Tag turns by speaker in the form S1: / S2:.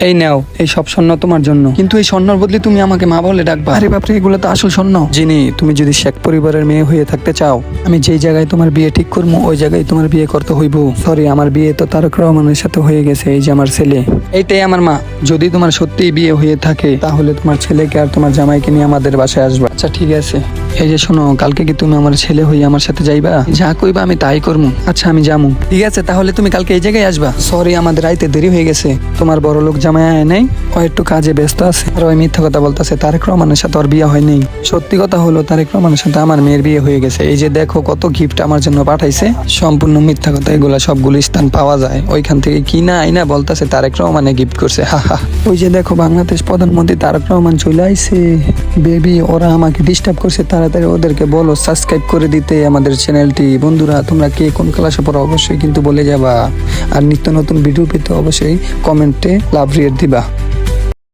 S1: এই নাও, এই সব স্বর্ণ তোমার জন্য। কিন্তু এই স্বর্ণর বদলে তুমি আমাকে মা বলে ডাকবা? আরে বাপরে, এগুলো তো আসল স্বর্ণ। জিনি, তুমি যদি শেখ পরিবারের মেয়ে হয়ে থাকতে চাও, আমি যেই জায়গায় তোমার বিয়ে ঠিক করবো ওই জায়গায় তোমার বিয়ে করতে হইব। সরি, আমার বিয়ে তো তারক রহমানের সাথে হয়ে গেছে, এই যে আমার ছেলে, এইটাই আমার মা। যদি তোমার সত্যিই বিয়ে হয়ে থাকে তাহলে তোমার ছেলেকে আর তোমার জামাইকে নিয়ে আমাদের বাসায় আসবা। আচ্ছা ঠিক আছে। এই যে শোনো, কালকে কি তুমি আমার ছেলে হয়ে আমার সাথে যাইবা? যা কইবা আমি তাই করবো। আচ্ছা আমি যাবো। ঠিক আছে, তাহলে তুমি কালকে এই জায়গায় আসবা। সরি, আমাদের রাইতে দেরি হয়ে গেছে। তোমার বড় লোক জামাই আয় নাই, ও একটু কাজে ব্যস্ত আছে। আর ওই মিথ্যা কথা বলতেছে তারেক রহমানের সাথে ওর বিয়ে হয়নি। সত্যি কথা হলো তারেক রহমানের সাথে আমার মেয়ের বিয়ে হয়ে গেছে। এই যে দেখো কত গিফট আমার জন্য পাঠাইছে। সম্পূর্ণ মিথ্যা কথা এগুলা, সবগুলো স্থান পাওয়া যায় ওইখান থেকে। কিনা আইনা বলতেছে তারেক রহমানে গিফট করছে। হা হা। ওই যে দেখো বাংলাদেশ প্রধানমন্ত্রী তারেক রহমান চলে আইছে। বেবি, ওরা আমাকে ডিস্টার্ব করছে, তাড়াতাড়ি ওদেরকে বলো সাবস্ক্রাইব করে দিতে আমাদের চ্যানেলটি। বন্ধুরা, তোমরা কে কোন ক্লাসে পড়ো অবশ্যই কিন্তু বলে যাবা। আর নিত্য নতুন ভিডিও পেতে অবশ্যই কমেন্টে লাভ রিয়েট দিবা।